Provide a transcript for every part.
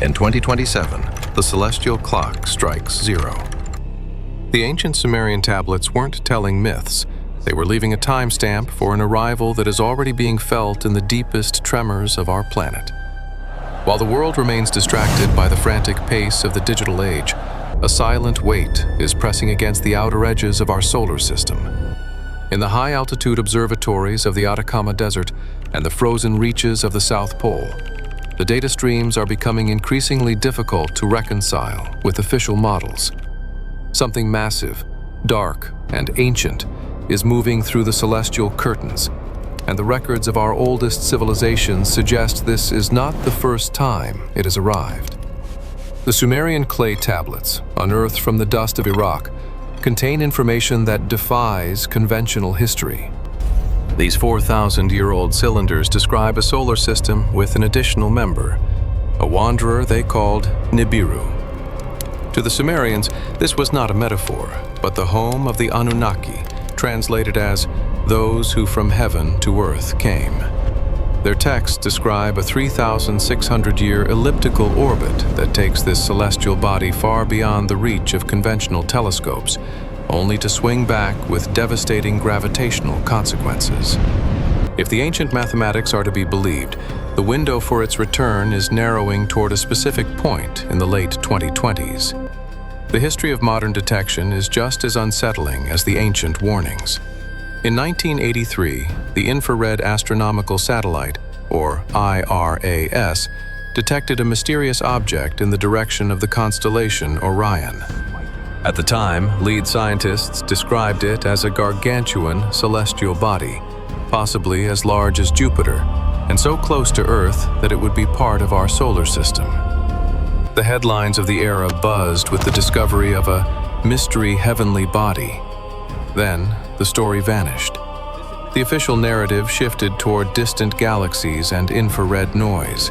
In 2027, the celestial clock strikes 0. The ancient Sumerian tablets weren't telling myths. They were leaving a timestamp for an arrival that is already being felt in the deepest tremors of our planet. While the world remains distracted by the frantic pace of the digital age, a silent weight is pressing against the outer edges of our solar system. In the high-altitude observatories of the Atacama Desert and the frozen reaches of the South Pole, the data streams are becoming increasingly difficult to reconcile with official models. Something massive, dark, and ancient is moving through the celestial curtains, and the records of our oldest civilizations suggest this is not the first time it has arrived. The Sumerian clay tablets, unearthed from the dust of Iraq, contain information that defies conventional history. These 4,000-year-old cylinders describe a solar system with an additional member, a wanderer they called Nibiru. To the Sumerians, this was not a metaphor, but the home of the Anunnaki, translated as those who from heaven to earth came. Their texts describe a 3,600-year elliptical orbit that takes this celestial body far beyond the reach of conventional telescopes, only to swing back with devastating gravitational consequences. If the ancient mathematics are to be believed, the window for its return is narrowing toward a specific point in the late 2020s. The history of modern detection is just as unsettling as the ancient warnings. In 1983, the Infrared Astronomical Satellite, or IRAS, detected a mysterious object in the direction of the constellation Orion. At the time, lead scientists described it as a gargantuan celestial body, possibly as large as Jupiter, and so close to Earth that it would be part of our solar system. The headlines of the era buzzed with the discovery of a mystery heavenly body. Then, the story vanished. The official narrative shifted toward distant galaxies and infrared noise.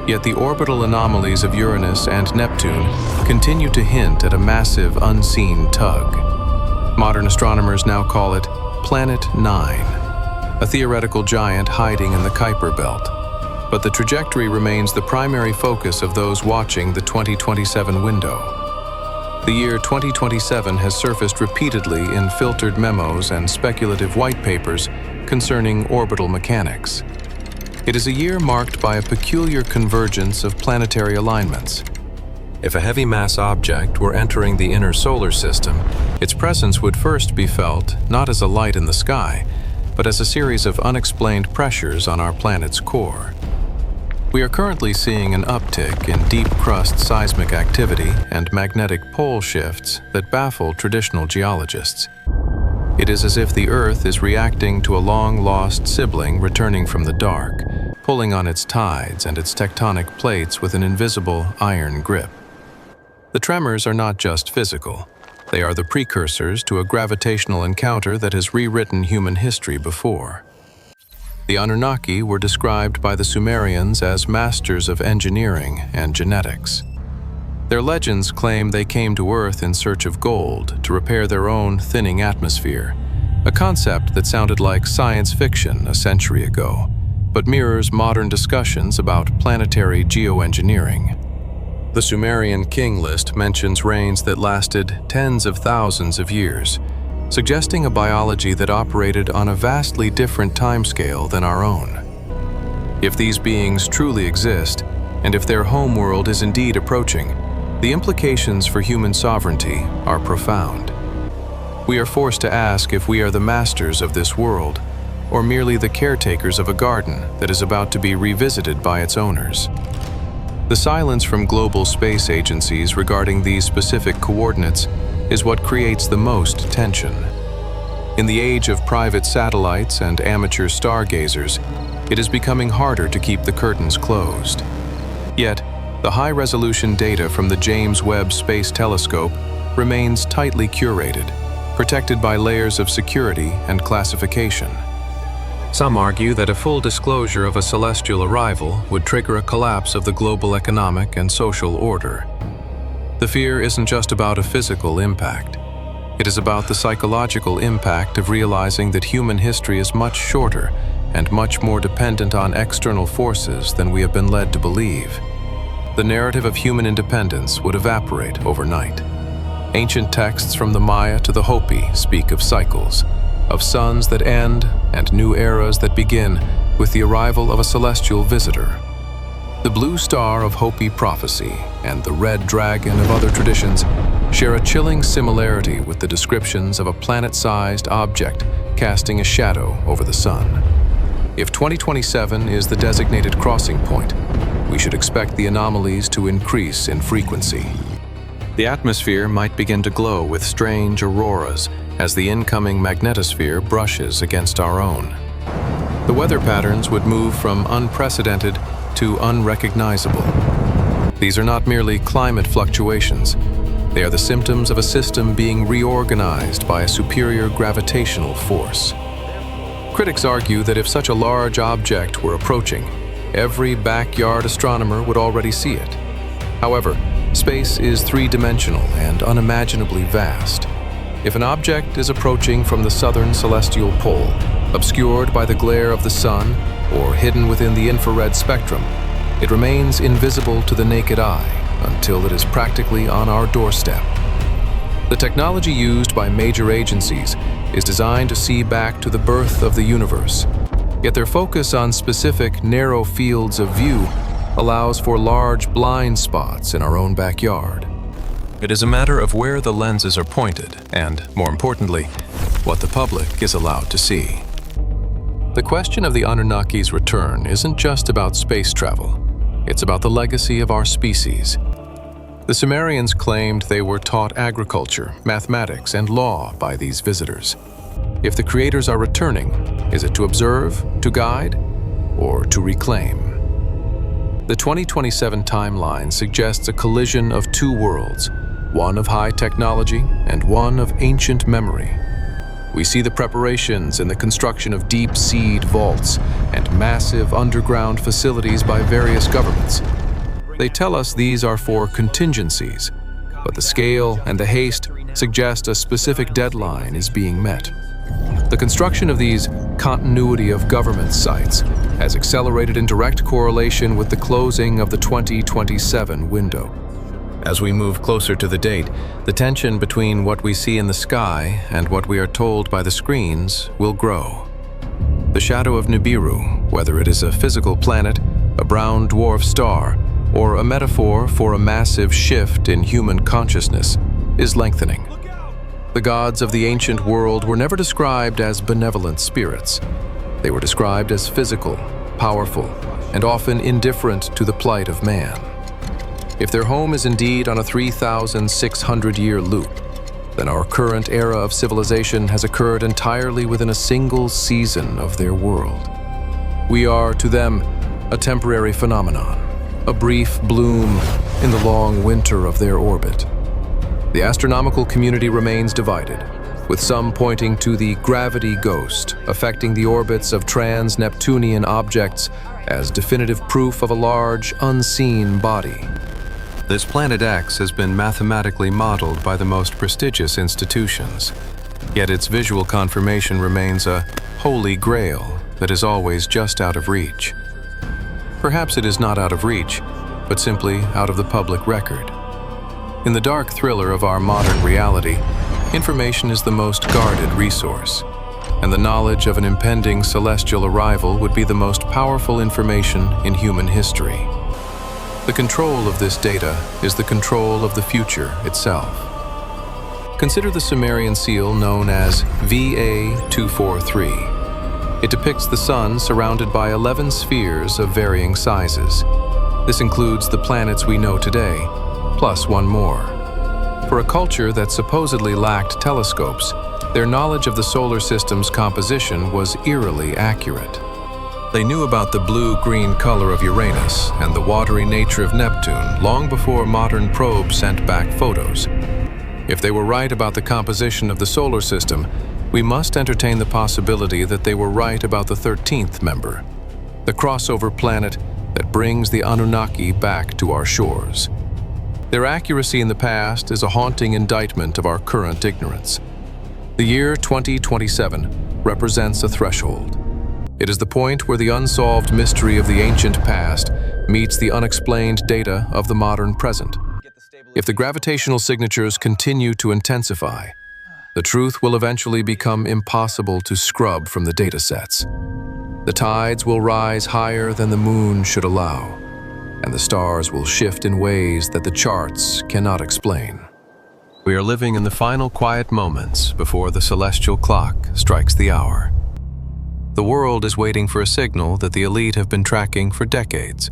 Yet the orbital anomalies of Uranus and Neptune continue to hint at a massive unseen tug. Modern astronomers now call it Planet 9, a theoretical giant hiding in the Kuiper Belt. But the trajectory remains the primary focus of those watching the 2027 window. The year 2027 has surfaced repeatedly in filtered memos and speculative white papers concerning orbital mechanics. It is a year marked by a peculiar convergence of planetary alignments. If a heavy mass object were entering the inner solar system, its presence would first be felt not as a light in the sky, but as a series of unexplained pressures on our planet's core. We are currently seeing an uptick in deep crust seismic activity and magnetic pole shifts that baffle traditional geologists. It is as if the Earth is reacting to a long-lost sibling returning from the dark, pulling on its tides and its tectonic plates with an invisible iron grip. The tremors are not just physical. They are the precursors to a gravitational encounter that has rewritten human history before. The Anunnaki were described by the Sumerians as masters of engineering and genetics. Their legends claim they came to Earth in search of gold to repair their own thinning atmosphere, a concept that sounded like science fiction a century ago, but mirrors modern discussions about planetary geoengineering. The Sumerian king list mentions reigns that lasted tens of thousands of years, suggesting a biology that operated on a vastly different timescale than our own. If these beings truly exist, and if their homeworld is indeed approaching, the implications for human sovereignty are profound. We are forced to ask if we are the masters of this world, or merely the caretakers of a garden that is about to be revisited by its owners. The silence from global space agencies regarding these specific coordinates is what creates the most tension. In the age of private satellites and amateur stargazers, it is becoming harder to keep the curtains closed. Yet, the high-resolution data from the James Webb Space Telescope remains tightly curated, protected by layers of security and classification. Some argue that a full disclosure of a celestial arrival would trigger a collapse of the global economic and social order. The fear isn't just about a physical impact. It is about the psychological impact of realizing that human history is much shorter and much more dependent on external forces than we have been led to believe. the narrative of human independence would evaporate overnight. Ancient texts from the Maya to the Hopi speak of cycles, of suns that end and new eras that begin with the arrival of a celestial visitor. The blue star of Hopi prophecy and the red dragon of other traditions share a chilling similarity with the descriptions of a planet-sized object casting a shadow over the sun. If 2027 is the designated crossing point, we should expect the anomalies to increase in frequency. The atmosphere might begin to glow with strange auroras as the incoming magnetosphere brushes against our own. The weather patterns would move from unprecedented to unrecognizable. These are not merely climate fluctuations. They are the symptoms of a system being reorganized by a superior gravitational force. Critics argue that if such a large object were approaching, every backyard astronomer would already see it. However, space is three-dimensional and unimaginably vast. If an object is approaching from the southern celestial pole, obscured by the glare of the sun or hidden within the infrared spectrum, it remains invisible to the naked eye until it is practically on our doorstep. The technology used by major agencies is designed to see back to the birth of the universe, yet their focus on specific narrow fields of view allows for large blind spots in our own backyard. It is a matter of where the lenses are pointed and, more importantly, what the public is allowed to see. The question of the Anunnaki's return isn't just about space travel. It's about the legacy of our species. The Sumerians claimed they were taught agriculture, mathematics, and law by these visitors. If the creators are returning, is it to observe, to guide, or to reclaim? The 2027 timeline suggests a collision of two worlds, one of high technology and one of ancient memory. We see the preparations in the construction of deep-seed vaults and massive underground facilities by various governments. They tell us these are for contingencies, but the scale and the haste suggest a specific deadline is being met. The construction of these continuity of government sites has accelerated in direct correlation with the closing of the 2027 window. As we move closer to the date, the tension between what we see in the sky and what we are told by the screens will grow. The shadow of Nibiru, whether it is a physical planet, a brown dwarf star, or a metaphor for a massive shift in human consciousness, is lengthening. The gods of the ancient world were never described as benevolent spirits. They were described as physical, powerful, and often indifferent to the plight of man. If their home is indeed on a 3,600-year loop, then our current era of civilization has occurred entirely within a single season of their world. We are, to them, a temporary phenomenon, a brief bloom in the long winter of their orbit. The astronomical community remains divided, with some pointing to the gravity ghost affecting the orbits of trans-Neptunian objects as definitive proof of a large, unseen body. This Planet X has been mathematically modeled by the most prestigious institutions, yet its visual confirmation remains a holy grail that is always just out of reach. Perhaps it is not out of reach, but simply out of the public record. In the dark thriller of our modern reality, information is the most guarded resource, and the knowledge of an impending celestial arrival would be the most powerful information in human history. The control of this data is the control of the future itself. Consider the Sumerian seal known as VA243. It depicts the sun surrounded by 11 spheres of varying sizes. This includes the planets we know today, plus one more. For a culture that supposedly lacked telescopes, their knowledge of the solar system's composition was eerily accurate. They knew about the blue-green color of Uranus and the watery nature of Neptune long before modern probes sent back photos. If they were right about the composition of the solar system, we must entertain the possibility that they were right about the 13th Member, the crossover planet that brings the Anunnaki back to our shores. Their accuracy in the past is a haunting indictment of our current ignorance. The year 2027 represents a threshold. It is the point where the unsolved mystery of the ancient past meets the unexplained data of the modern present. If the gravitational signatures continue to intensify, the truth will eventually become impossible to scrub from the datasets. The tides will rise higher than the moon should allow, and the stars will shift in ways that the charts cannot explain. We are living in the final quiet moments before the celestial clock strikes the hour. The world is waiting for a signal that the elite have been tracking for decades,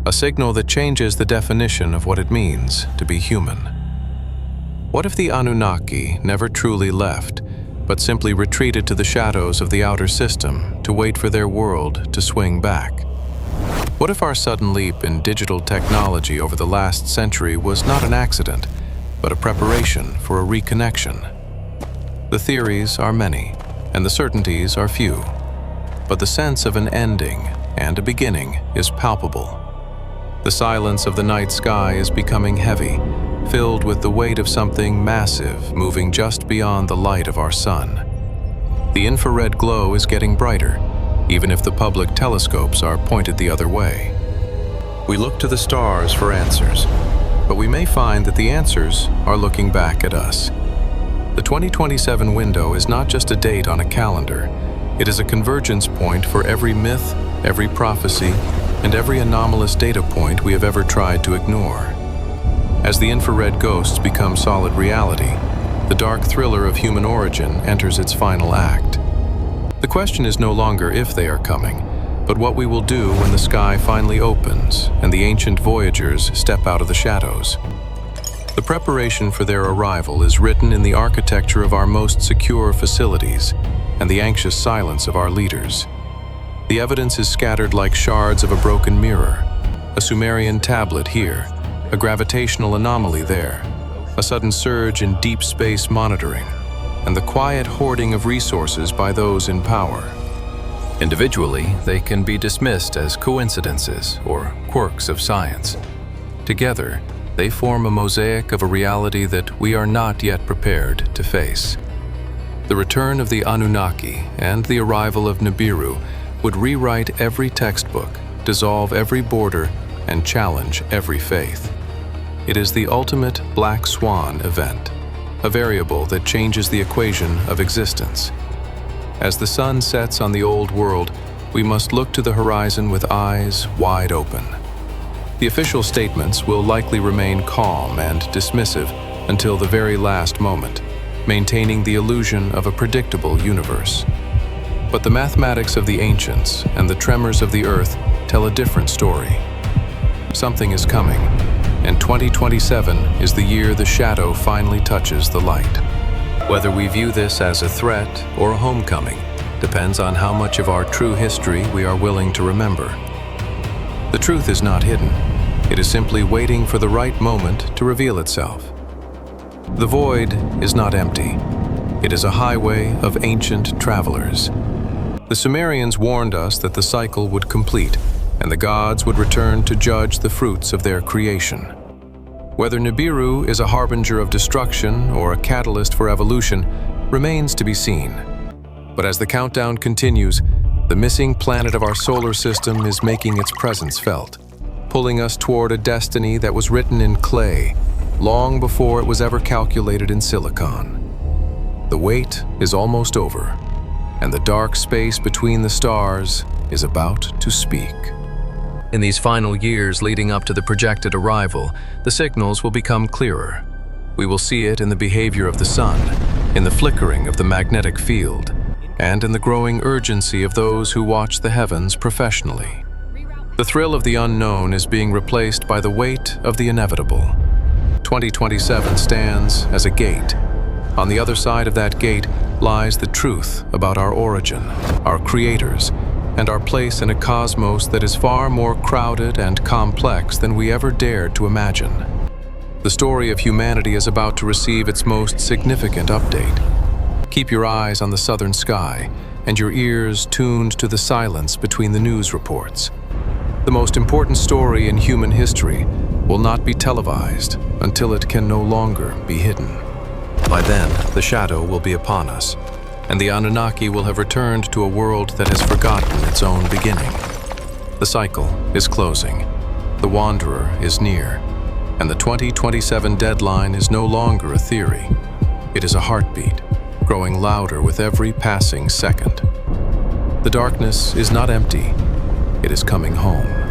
a signal that changes the definition of what it means to be human. What if the Anunnaki never truly left, but simply retreated to the shadows of the outer system to wait for their world to swing back? What if our sudden leap in digital technology over the last century was not an accident, but a preparation for a reconnection? The theories are many, and the certainties are few, but the sense of an ending and a beginning is palpable. The silence of the night sky is becoming heavy, filled with the weight of something massive moving just beyond the light of our sun. The infrared glow is getting brighter, even if the public telescopes are pointed the other way. We look to the stars for answers, but we may find that the answers are looking back at us. The 2027 window is not just a date on a calendar. It is a convergence point for every myth, every prophecy, and every anomalous data point we have ever tried to ignore. As the infrared ghosts become solid reality, the dark thriller of human origin enters its final act. The question is no longer if they are coming, but what we will do when the sky finally opens and the ancient voyagers step out of the shadows. The preparation for their arrival is written in the architecture of our most secure facilities and the anxious silence of our leaders. The evidence is scattered like shards of a broken mirror, a Sumerian tablet here, a gravitational anomaly there, a sudden surge in deep space monitoring, and the quiet hoarding of resources by those in power. Individually, they can be dismissed as coincidences or quirks of science. Together, they form a mosaic of a reality that we are not yet prepared to face. The return of the Anunnaki and the arrival of Nibiru would rewrite every textbook, dissolve every border, and challenge every faith. It is the ultimate black swan event, a variable that changes the equation of existence. As the sun sets on the old world, we must look to the horizon with eyes wide open. The official statements will likely remain calm and dismissive until the very last moment, maintaining the illusion of a predictable universe. But the mathematics of the ancients and the tremors of the earth tell a different story. Something is coming, and 2027 is the year the shadow finally touches the light. Whether we view this as a threat or a homecoming depends on how much of our true history we are willing to remember. The truth is not hidden. It is simply waiting for the right moment to reveal itself. The void is not empty. It is a highway of ancient travelers. The Sumerians warned us that the cycle would complete, and the gods would return to judge the fruits of their creation. Whether Nibiru is a harbinger of destruction or a catalyst for evolution remains to be seen. But as the countdown continues, the missing planet of our solar system is making its presence felt, pulling us toward a destiny that was written in clay long before it was ever calculated in silicon. The wait is almost over, and the dark space between the stars is about to speak. In these final years leading up to the projected arrival, the signals will become clearer. We will see it in the behavior of the sun, in the flickering of the magnetic field, and in the growing urgency of those who watch the heavens professionally. The thrill of the unknown is being replaced by the weight of the inevitable. 2027 stands as a gate. On the other side of that gate lies the truth about our origin, our creators, and our place in a cosmos that is far more crowded and complex than we ever dared to imagine. The story of humanity is about to receive its most significant update. Keep your eyes on the southern sky and your ears tuned to the silence between the news reports. The most important story in human history will not be televised until it can no longer be hidden. By then, the shadow will be upon us, and the Anunnaki will have returned to a world that has forgotten its own beginning. The cycle is closing, The Wanderer is near, and the 2027 deadline is no longer a theory. It is a heartbeat, growing louder with every passing second. The darkness is not empty. It is coming home.